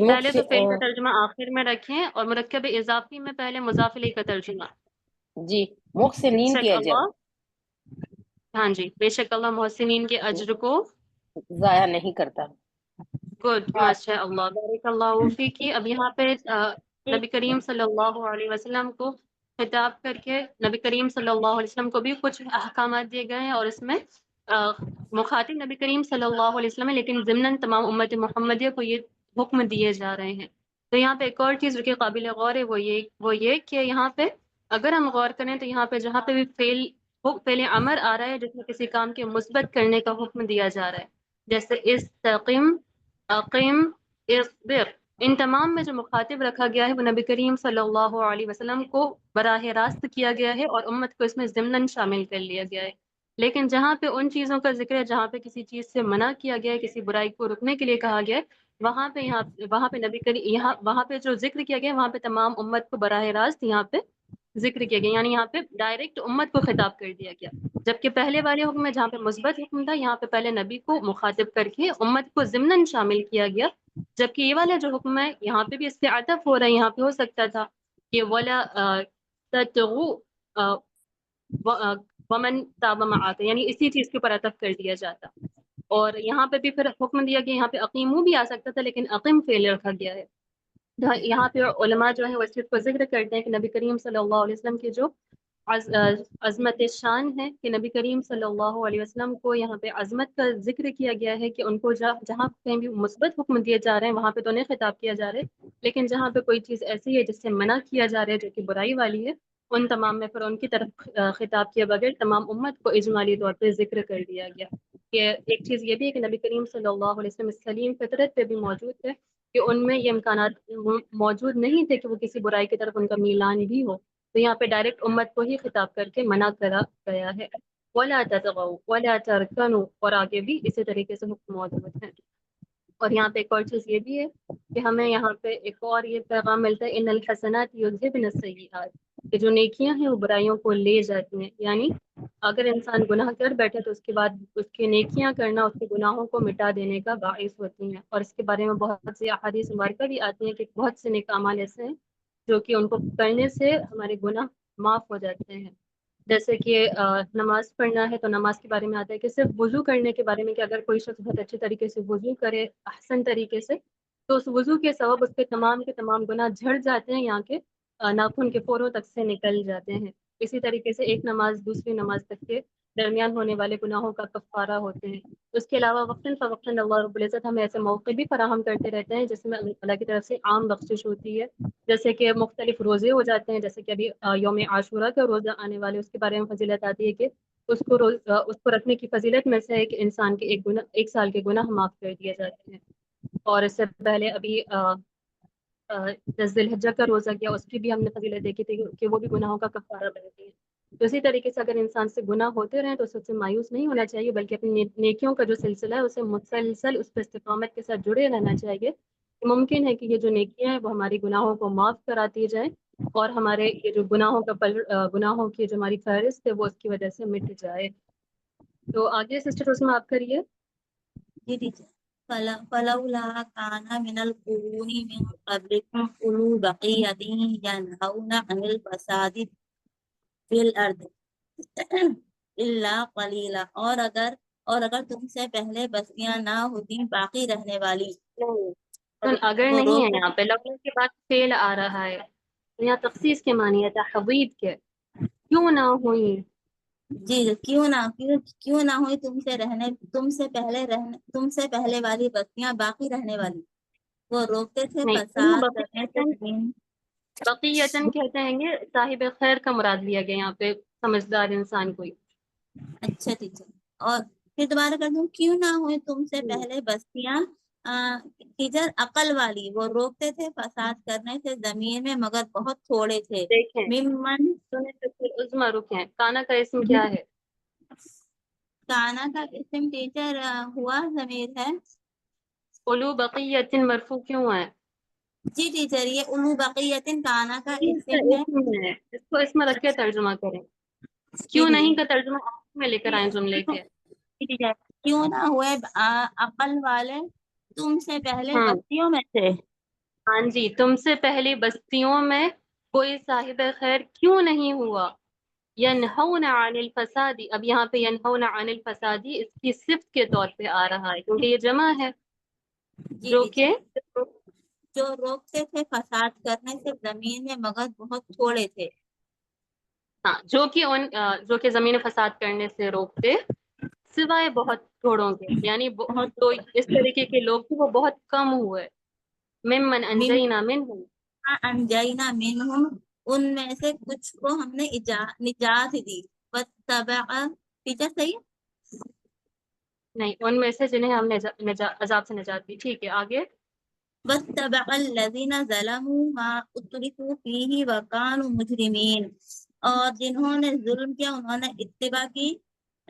پہلے تو فعل کا ترجمہ آخر میں رکھیں، اور مرکب اضافی میں پہلے مضاف الیہ کا ترجمہ. جی، محسنین کے اجر، ہاں جی، بے شک اللہ محسنین کے اجر کو ضائع نہیں کرتا. گڈ، ماشاء اللہ، بارک اللہ فیکی. اب یہاں پہ نبی کریم صلی اللہ علیہ وسلم کو خطاب کر کے نبی کریم صلی اللہ علیہ وسلم کو بھی کچھ احکامات دیے گئے ہیں، اور اس میں مخاطب نبی کریم صلی اللہ علیہ وسلم ہے، لیکن ضمناً تمام امت محمدیہ کو یہ حکم دیے جا رہے ہیں. تو یہاں پہ ایک اور چیز جو کہ قابل غور ہے وہ یہ کہ یہاں پہ اگر ہم غور کریں تو یہاں پہ جہاں پہ بھی فعل امر آ رہا ہے جس میں کسی کام کے مثبت کرنے کا حکم دیا جا رہا ہے، جیسے استقم، اقم، اصبر، ان تمام میں جو مخاطب رکھا گیا ہے وہ نبی کریم صلی اللہ علیہ وسلم کو براہ راست کیا گیا ہے، اور امت کو اس میں ضمناً شامل کر لیا گیا ہے. لیکن جہاں پہ ان چیزوں کا ذکر ہے جہاں پہ کسی چیز سے منع کیا گیا ہے، کسی برائی کو رکنے کے لیے کہا گیا ہے، وہاں پہ نبی کریم وہاں پہ جو ذکر کیا گیا وہاں پہ تمام امت کو براہ راست یہاں پہ ذکر کیا گیا، یعنی یہاں پہ ڈائریکٹ امت کو خطاب کر دیا گیا، جبکہ پہلے والے حکم میں جہاں پہ مثبت حکم تھا یہاں پہ پہلے نبی کو مخاطب کر کے امت کو ضمناً شامل کیا گیا، جبکہ یہ والا جو حکم ہے یہاں پہ بھی اس پہ عطف ہو رہا ہے، یہاں پہ ہو سکتا تھا کہ ولا تطغوا ومن تاب معاک، یعنی اسی چیز کے اوپر عطف کر دیا جاتا، اور یہاں پہ بھی پھر حکم دیا گیا، یہاں پہ اقیمو بھی آ سکتا تھا لیکن اقیم فعل رکھا گیا ہے۔ یہاں پہ علماء جو ہیں وہ اس چیز کو ذکر کرتے ہیں کہ نبی کریم صلی اللہ علیہ وسلم کی جو عظمت شان ہے کہ نبی کریم صلی اللہ علیہ وسلم کو یہاں پہ عظمت کا ذکر کیا گیا ہے کہ ان کو جہاں کہیں بھی مثبت حکم دیے جا رہے ہیں وہاں پہ تو نہیں خطاب کیا جا رہا ہے، لیکن جہاں پہ کوئی چیز ایسی ہے جس سے منع کیا جا رہا ہے جو کہ برائی والی ہے، ان تمام میں پھر ان کی طرف خطاب کیے بغیر تمام امت کو اجمالی طور پہ ذکر کر دیا گیا۔ کہ ایک چیز یہ بھی ہے کہ نبی کریم صلی اللہ علیہ وسلم سلیم فطرت پہ بھی موجود تھے کہ ان میں یہ امکانات موجود نہیں تھے کہ وہ کسی برائی کی طرف ان کا میلان بھی ہو، تو یہاں پہ ڈائریکٹ امت کو ہی خطاب کر کے منع کرا گیا ہے۔ وَلَا تَطْغَوْا وَلَا تَرْكَنُوا، اور آگے بھی اسی طریقے سے حکم موجود ہیں۔ اور یہاں پہ ایک اور چیز یہ بھی ہے کہ ہمیں یہاں پہ ایک اور یہ پیغام ملتا ہے ان الحسنات یذہبن السیئات، کہ جو نیکیاں ہیں وہ برائیوں کو لے جاتی ہیں، یعنی اگر انسان گناہ کر بیٹھے تو اس کے بعد اس کی نیکیاں کرنا اس کے گناہوں کو مٹا دینے کا باعث ہوتی ہیں، اور اس کے بارے میں بہت سی احادیث مبارکہ بھی آتی ہیں کہ بہت سے نیک اعمال ایسے ہیں جو کہ ان کو کرنے سے ہمارے گناہ معاف ہو جاتے ہیں، جیسے کہ نماز پڑھنا ہے تو نماز کے بارے میں آتا ہے کہ صرف وضو کرنے کے بارے میں کہ اگر کوئی شخص بہت اچھے طریقے سے وضو کرے احسن طریقے سے تو اس وضو کے سبب اس کے تمام گناہ جھڑ جاتے ہیں، یہاں کے ناخن کے پوروں تک سے نکل جاتے ہیں۔ اسی طریقے سے ایک نماز دوسری نماز تک کے درمیان ہونے والے گناہوں کا کفارہ ہوتے ہیں۔ اس کے علاوہ وقتاً فوقتاً اللہ رب العزت ہمیں ایسے موقع بھی فراہم کرتے رہتے ہیں جس میں اللہ تعالیٰ کی طرف سے عام بخشش ہوتی ہے، جیسے کہ مختلف روزے ہو جاتے ہیں، جیسے کہ ابھی یوم عاشورہ کا روزہ آنے والے، اس کے بارے میں فضیلت آتی ہے کہ اس کو رکھنے کی فضیلت میں سے ہے کہ انسان کے ایک سال کے گناہ معاف کر دیے جاتے ہیں۔ اور اس سے پہلے ابھی 10 ذی الحجہ کا روزہ کیا، اس کی بھی ہم نے فضیلت دیکھی تھی کہ وہ بھی گناہوں کا کفارہ بنتی ہے۔ تو اسی طریقے سے اگر انسان سے گناہ ہوتے رہیں تو اس سے مایوس نہیں ہونا چاہیے، بلکہ اپنی نیکیوں کا جو سلسلہ ہے اسے مسلسل اس پہ استقامت کے ساتھ جڑے رہنا چاہیے۔ ممکن ہے کہ یہ جو نیکیاں ہیں وہ ہماری گناہوں کو معاف کراتی جائیں اور ہمارے یہ جو گناہوں کی جو ہماری فہرست ہے وہ اس کی وجہ سے مٹ جائے۔ تو آگے سسٹر اس میں آپ کریے۔ جی ٹیچر فلولا كان من القرون من قبلكم أولو بقية ينهون عن الفساد في الأرض إلا قليلا، اور اگر تم سے پہلے بستیاں نہ ہوتی باقی رہنے والی، اگر وہ نہیں ہے روک یہاں پہ لفظ کے بعد فعل آ رہا ہے، یہاں تخصیص کے معنی ہے تحوید کے، کیوں نہ ہوئی، جی کیوں نہ ہوئی تم سے پہلے والی بستیاں باقی رہنے والی، وہ روکتے تھے نہیں فساد کرنے سے زمین۔ بقیتاً کہتے ہیں گے صاحب خیر کا مراد لیا گیا یہاں پہ، سمجھدار انسان کوئی۔ اچھا ٹیچر، اور پھر دوبارہ کر دوں، کیوں نہ ہوئی تم سے پہلے بستیاں ٹیچر عقل والی، وہ روکتے تھے فساد کرنے سے زمین میں مگر بہت تھوڑے تھے۔ دیکھیں ممن عظما رکیں، کانا کا اسم کیا ہے؟ کانا کا اسم ٹیچر ہوا ضمیر ہے۔ اولو بقیت مرفوع کیوں ہے؟ جی ٹیچر، یہ اولو بقیت کانا کا اس کا اسم ہے۔ اسم ہے، اس کو اسم رکھ کے ترجمہ کریں، جی کیوں نہیں ٹیچر، کا ترجمہ آپ میں لے کر آئیں جملے کے۔ جی ٹیچر، کیوں نہ ہوئے عقل والے تم سے پہلے ہاں بستیوں میں سے۔ ہاں جی، تم سے پہلی بستیوں میں کوئی صاحب خیر کیوں نہیں ہوا؟ ینہون عن الفساد، اب یہاں پہ ینہون عن الفساد اس کی صفت کے طور پہ آ رہا ہے کیونکہ یہ جمع ہے، جی جو کہ ٹیچر، جو روکتے تھے فساد کرنے سے زمین میں مگر بہت تھوڑے تھے۔ ہاں جو کہ زمین فساد کرنے سے روکتے سوائے بہت تھوڑوں کے، یعنی تو اس طریقے کے لوگ تھے وہ بہت کم ہوئے۔ ممن انجینا منہم، انجینا منہم، ان میں سے کچھ کو ہم نے نجات دی۔ واتبع ٹیچر صحیح ہے؟ نہیں، ان میں سے جنہیں ہم نے عذاب سے نجات دی۔ ٹھیک ہے آگے۔ واتبع الذین ظلموا ما اترفوا فیہ وکانوا مجرمین، اور جنہوں نے ظلم کیا انہوں نے اتباع کی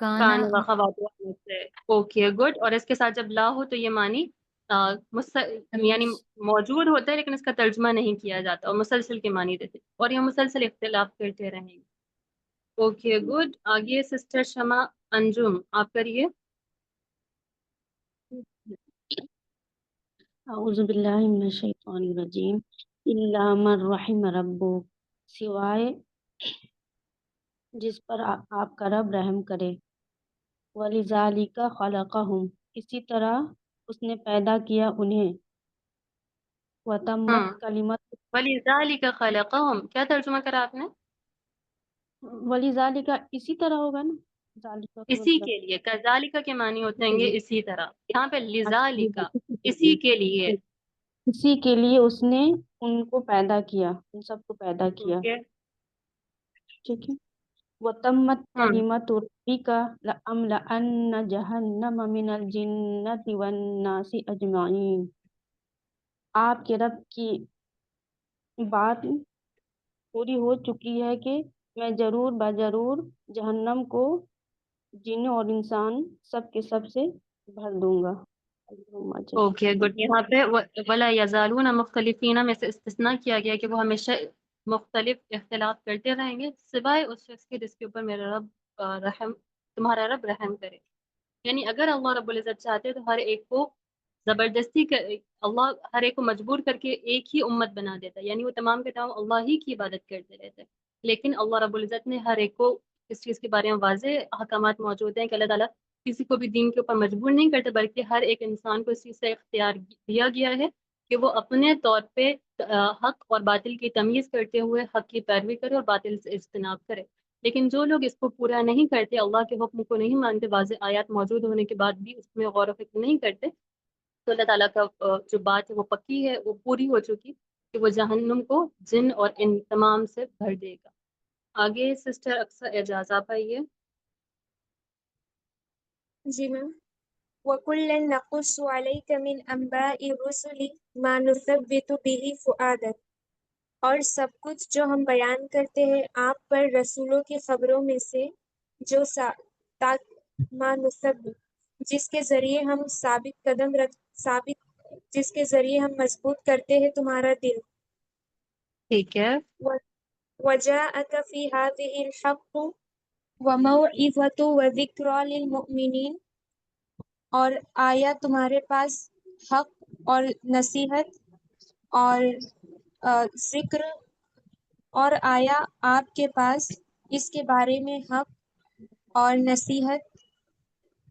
کان و خواتین سے. Okay good. اور اس کے ساتھ جب لا ہو تو یہ معنی یعنی موجود ہوتا ہے لیکن اس کا ترجمہ نہیں کیا جاتا اور مسلسل کے معنی دیتے اور یہ مسلسل اختلاف کرتے رہیں گے. Okay good. آگے سسٹر شمع انجم آپ کریے. اعوذ باللہ من الشیطان الرجیم الا من رحم ربک، سوائے جس پر آپ کا رب رحم کرے. وَلِذَالِكَ خَلَقَهُمْ، اسی طرح اس نے پیدا کیا انہیں. وَتَمَّتْ کلمت، وَلِذَالِكَ خَلَقَهُمْ کیا ترجمہ کرا آپ نے؟ وَلِذَالِكَ اسی طرح ہوگا نا، ذالکہ کا اسی مطلب کے لیے. کذالک کے معنی ہوتے ہیں گے اسی طرح. یہاں پہ لذالک اچھا، اسی کے لیے. اسی کے لیے اس نے ان کو پیدا کیا، ان سب کو پیدا کیا. اوکے. ٹھیک ہے. وَتَمَّتْ کَلِمَتُ رَبِّكَ لَأَمْلَأَنَّ جَهَنَّمَ مِنَ الْجِنَّةِ وَالنَّاسِ أَجْمَعِينَ، آپ کے رب کی بات پوری ہو چکی ہے کہ میں ضرور بضرور جہنم کو جن اور انسان سب کے سب سے بھر دوں گا. Okay good. یہاں پہ ولا یزالون مختلفین میں سے استثناء کیا گیا کہ وہ ہمیشہ مختلف اختلاف کرتے رہیں گے سوائے اس شخص کے جس کے اوپر میرا رب رحم تمہارا رب رحم کرے. یعنی اگر اللہ رب العزت چاہتے تو ہر ایک کو زبردستی اللہ ہر ایک کو مجبور کر کے ایک ہی امت بنا دیتا، یعنی وہ تمام کے تمام اللہ ہی کی عبادت کرتے رہتے. لیکن اللہ رب العزت نے ہر ایک کو اس چیز کے بارے میں واضح احکامات موجود ہیں کہ اللہ تعالیٰ کسی کو بھی دین کے اوپر مجبور نہیں کرتے، بلکہ ہر ایک انسان کو اس چیز سے اختیار دیا گیا ہے کہ وہ اپنے طور پہ حق اور باطل کی تمیز کرتے ہوئے حق کی پیروی کرے اور باطل سے اجتناب کرے. لیکن جو لوگ اس کو پورا نہیں کرتے، اللہ کے حکم کو نہیں مانتے، واضح آیات موجود ہونے کے بعد بھی اس میں غور و فکر نہیں کرتے، تو اللہ تعالیٰ کا جو بات ہے وہ پکی ہے، وہ پوری ہو چکی کہ وہ جہنم کو جن اور ان تمام سے بھر دے گا. آگے سسٹر اقصیٰ اعجاز آپ آئیے. جی میم. وَكُلًّا نَقُصُّ عَلَيْكَ مِنْ أَنْبَاءِ الرُّسُلِ مَا نُثَبِّتُ بِهِ فُؤَادَكَ، اور سب کچھ جو ہم بیان کرتے ہیں آپ پر رسولوں کی خبروں میں سے جو ما نثبت جس کے ذریعے ہم جس کے ذریعے ہم مضبوط کرتے ہیں تمہارا دل. ٹھیک ہے. وَجَاءَكَ فِي هَذِهِ الْحَقُّ وَمَوْعِظَةٌ وَذِكْرَى لِلْمُؤْمِنِينَ، اور آیا تمہارے پاس حق اور نصیحت اور ذکر، اور آیا آپ کے پاس اس کے بارے میں حق اور نصیحت،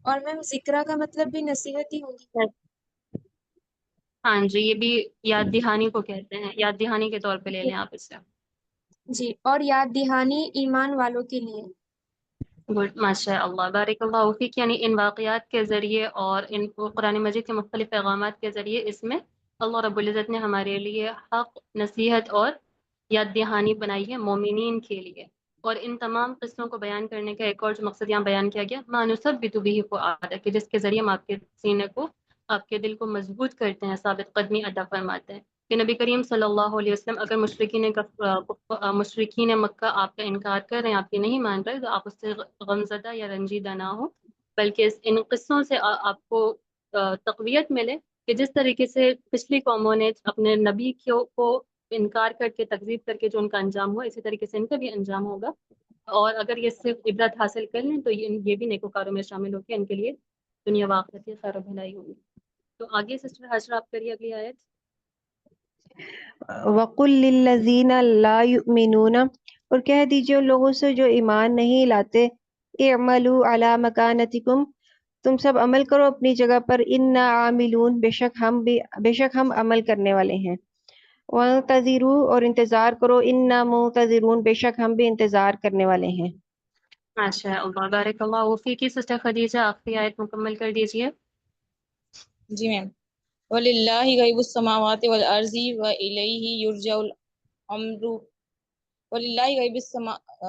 اور میم ذکرہ کا مطلب بھی نصیحت ہی ہوگی. ہاں جی، یہ بھی یاد دہانی کو کہتے ہیں، یاد دہانی کے طور پہ لے لیں آپ اسے. جی، اور یاد دہانی ایمان والوں کے لیے. گڈ. ماشاء اللہ، بارک اللہ فیک. یعنی ان واقعات کے ذریعے اور ان قرآن مجید کے مختلف پیغامات کے ذریعے اس میں اللہ رب العزت نے ہمارے لیے حق، نصیحت اور یاد دہانی بنائی ہے مومنین کے لیے. اور ان تمام قصوں کو بیان کرنے کا ایک اور جو مقصد یہاں بیان کیا گیا، ما نثبت به فؤادک، کہ جس کے ذریعے ہم آپ کے سینے کو، آپ کے دل کو مضبوط کرتے ہیں، ثابت قدمی عطا فرماتے ہیں. کہ نبی کریم صلی اللہ علیہ وسلم اگر مشرکین مکہ آپ کا انکار کر رہے ہیں، آپ کی نہیں مان رہے، تو آپ اس سے غمزدہ یا رنجیدہ نہ ہو، بلکہ ان قصوں سے آپ کو تقویت ملے کہ جس طریقے سے پچھلی قوموں نے اپنے نبی کو انکار کر کے تکذیب کر کے جو ان کا انجام ہوا، اسی طریقے سے ان کا بھی انجام ہوگا. اور اگر یہ صرف عبرت حاصل کر لیں تو یہ بھی نیکوکاروں میں شامل ہو کے ان کے لیے دنیا و آخرت کی خیر و بھلائی ہوگی. تو آگے سسٹر حاجرہ آپ کریے اگلی آیت. وَقُلْ لِلَّذِينَ لَا يُؤْمِنُونَ، اور کہہ دیجئے ان لوگوں سے جو ایمان نہیں لاتے، اعملوا علی مکانتکم، تم سب عمل کرو اپنی جگہ پر، انا عاملون، بے شک ہم عمل کرنے والے ہیں. وانتظروا، اور انتظار کرو، انا منتظرون، بے شک ہم بھی انتظار کرنے والے ہیں. ماشاء اللہ، بارک اللہ فیکی. سسٹر خدیجہ آخری آیت مکمل کر دیجئے. جی میم. وَلِلَّهِ غَيْبُ السَّمَاوَاتِ وَالْأَرْضِ وَإِلَيْهِ يُرْجَعُ الْأَمْرُ. وَلِلَّهِ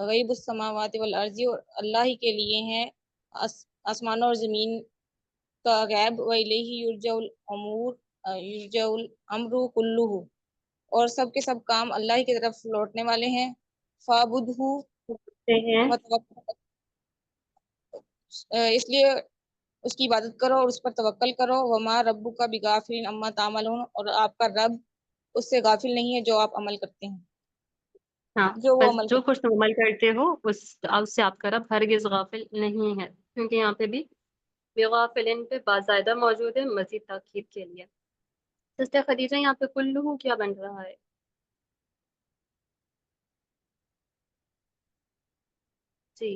غَيْبُ السَّمَاوَاتِ وَالْأَرْضِ، اور اللہ ہی کے لیے ہیں آسمانوں اور زمین کا غیب. وَإِلَيْهِ يُرْجَعُ الْأَمْرُ كُلُّهُ، اور سب کے سب کام اللہ کی طرف لوٹنے والے ہیں. فَاعْبُدْهُ اس لیے اس کی عبادت کرو اور اس پر توکل کرو. وما ربک بغافل عما تعملون، اور آپ کا رب اس سے غافل نہیں ہے جو آپ عمل کرتے ہیں، ہاں جو وہ بس عمل جو کرتے کچھ تم عمل کرتے ہو اس سے آپ کا رب ہرگز غافل نہیں ہے، کیونکہ یہاں پہ بھی بغافلن پہ باضابطہ موجود ہے مزید تاکید کے لیے. سسٹر خدیجہ یہاں پہ کلو کیا بن رہا ہے؟ جی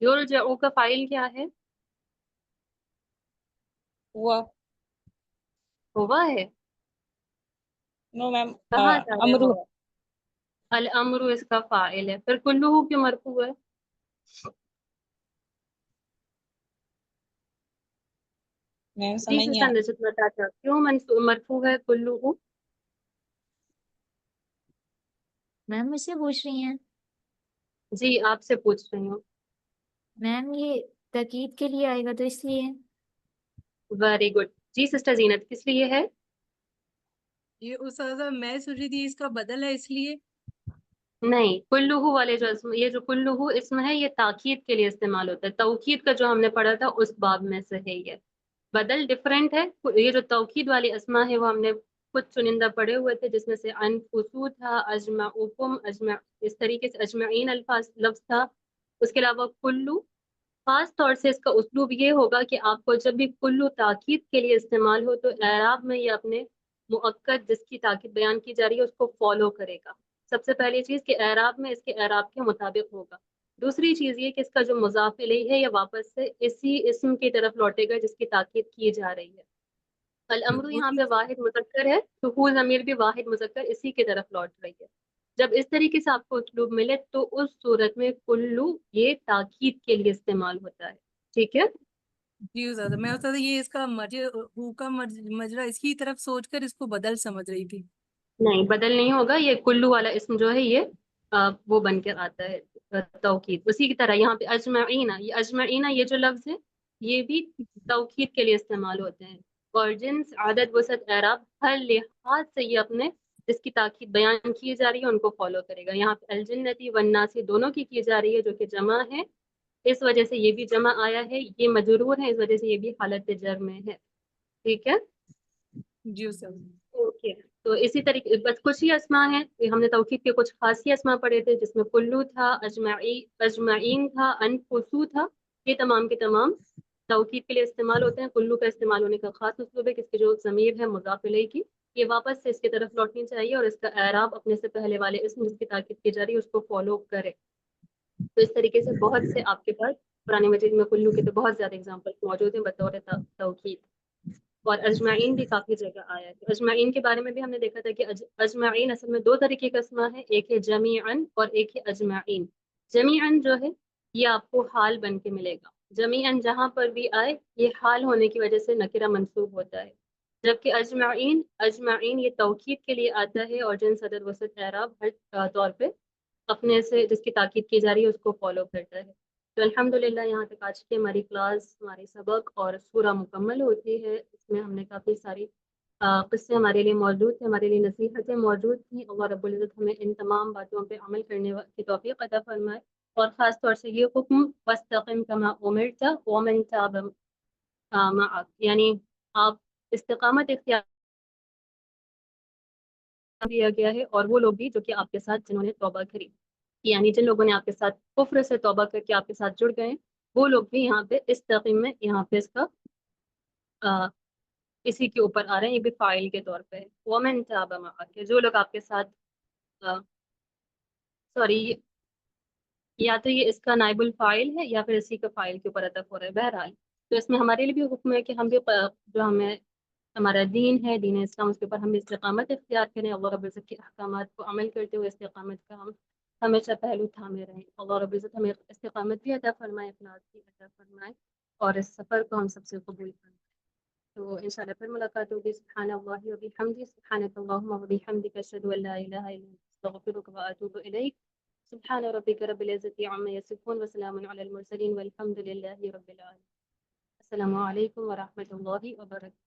یرجعو کا فائل کیا ہے؟ ہوا. ہوا ہے. نو میم، کہاں جا رہے امرو. ہو؟ الامر اس کا فاعل ہے، پھر کلو کیوں مرفوع ہے؟ میم جی سمجھ نہیں سسٹر آ نجد بتاتا کیوں مرفوع ہے کلو؟ میم مجھ سے پوچھ رہی ہیں؟ جی آپ سے پوچھ رہی ہوں. میم یہ تاکید کے لیے آئے گا تو اس لیے. Very good. جی سسٹر زینت کس لیے ہے؟ یہ استاذہ میں سوچ رہی تھی اس کا بدل ہے اس لیے. نہیں، کلو والے جو اسم، یہ جو کلو اسم ہے یہ تاکید کے لیے استعمال ہوتا ہے. توکید کا جو ہم نے پڑھا تھا اس باب میں سے ہے یہ. بدل ڈفرینٹ ہے. یہ جو توکید والی اسما ہے وہ ہم نے کچھ چنندہ پڑھے ہوئے تھے، جس میں سے انفسو تھا، اجمعکم، اس طریقے سے اجمعین لفظ تھا. اس کے علاوہ کلو خاص طور سے اس کا اسلوب یہ ہوگا کہ آپ کو جب بھی کلو تاکید کے لیے استعمال ہو تو اعراب میں یہ اپنے مؤکد جس کی تاکید بیان کی جا رہی ہے اس کو فالو کرے گا. سب سے پہلی چیز کہ اعراب میں اس کے اعراب کے مطابق ہوگا. دوسری چیز یہ کہ اس کا جو مضاف الیہ ہے یہ واپس سے اسی اسم کی طرف لوٹے گا جس کی تاکید کی جا رہی ہے. الامر یہاں پہ واحد مذکر ہے تو ہو ضمیر بھی واحد مذکر اسی کی طرف لوٹ رہی ہے. جب اس طریقے سے آپ کو اسلوب ملے تو اس صورت میں کلو یہ تاکید کے لیے استعمال ہوتا ہے. ٹھیک ہے. جی استاذہ، میں استاذہ یہ اس کا ہو کا مجرا اس کی طرف سوچ کر اس کو بدل سمجھ رہی تھی. نہیں بدل نہیں ہوگا. یہ کلو والا اسم جو ہے یہ وہ بن کے آتا ہے توکید. اسی کی طرح یہاں پہ اجمعینہ یہ جو لفظ ہے یہ بھی توکید کے لیے استعمال ہوتے ہیں. اور جنس، عدد، وسعت، اعراب ہر لحاظ سے یہ اپنے جس کی تاکید بیان کی جا رہی ہے ان کو فالو کرے گا. یہاں پہ الجنتی والناسی دونوں کی جا رہی ہے جو کہ جمع ہے، اس وجہ سے یہ بھی جمع آیا ہے. یہ مجرور ہے اس وجہ سے یہ بھی حالت جر میں ہے. ٹھیک ہے. جی استاذ. اوکے. تو اسی طریقے بس کچھ ہی اسما ہیں. ہم نے توکید کے کچھ خاصی اسما پڑھے تھے جس میں کلو تھا، اجمعین تھا، انفسو تھا. یہ تمام کے تمام توکید کے لیے استعمال ہوتے ہیں. کلو کا استعمال ہونے کا خاص اسلوب ہے کہ اس کی جو ضمیر ہے مضاف الیہ کی یہ واپس سے اس کی طرف لوٹنی چاہیے اور اس کا اعراب اپنے سے پہلے والے اسم جس کی تاکید کی جا رہی ہے اس کو فالو کرے. تو اس طریقے سے بہت سے آپ کے پاس قرآن مجید میں کلو کے تو بہت زیادہ اگزامپل موجود ہیں بطور توکید. اور اجمعین بھی کافی جگہ آیا ہے. اجمعین کے بارے میں بھی ہم نے دیکھا تھا کہ اجمعین اصل میں دو طریقے کا اسما ہے، ایک ہے جمیعن اور ایک ہے اجمعین. جمیعن جو ہے یہ آپ کو حال بن کے ملے گا. جمیعن جہاں پر بھی آئے یہ حال ہونے کی وجہ سے نکرہ منصوب ہوتا ہے. جبکہ اجمعین یہ توکید کے لیے آتا ہے اور جنس، عدد، وسعت، اعراب ہر طور پہ اپنے سے جس کی تاکید کی جا رہی ہے اس کو فالو کرتا ہے. تو الحمدللہ یہاں تک آج کی ہماری کلاس، ہماری سبق اور سورہ مکمل ہوتی ہے. اس میں ہم نے کافی ساری قصے ہمارے لیے موجود تھے، ہمارے لیے نصیحتیں موجود تھیں. اللہ رب العزت ہمیں ان تمام باتوں پہ عمل کرنے کی توفیق عطا فرمائے. اور خاص طور سے یہ حکم واستقم کما امرت ومن تاب معک، یعنی آپ استقامت اختیار دیا گیا ہے اور وہ لوگ بھی جو کہ آپ کے ساتھ جنہوں نے توبہ کری، یعنی جن لوگوں نے آپ کے ساتھ کفر سے توبہ کر کے آپ کے ساتھ جڑ گئے وہ لوگ بھی یہاں پہ استقیم میں یہاں پہ اس کا اسی کے اوپر آ رہے ہیں. یہ بھی فاعل کے طور پہ ومن تاب معک، جو لوگ آپ کے ساتھ سوری یا تو یہ اس کا نائب الفاعل ہے یا پھر اسی کا فاعل کے اوپر عطف ہو رہا ہے. بہرحال تو اس میں ہمارے لیے بھی حکم ہے کہ ہم بھی جو ہمیں ہمارا دین ہے، دین اسلام، اس کے اوپر ہم استقامت اختیار کریں. اللہ رب العزت کے احکامات کو عمل کرتے ہوئے استقامت کا ہم ہمیشہ پہلو تھامے رہیں. اللہ رب العزت ہمیں استقامت بھی عطا فرمائے، اخلاص بھی عطا فرمائے اور اس سفر کو ہم سب سے قبول فرمائے. تو انشاءاللہ پھر ملاقات ہوگی. سبحان اللہ و بحمدہ، سبحانک اللہم و بحمدک، اشہد ان لا الہ الا انت، استغفرک و اتوب الیک. سبحان ربک رب العزت عما یصفون وسلام علی المرسلین والحمد للہ رب العالمین. السلام علیکم ورحمۃ اللہ وبرکاتہ.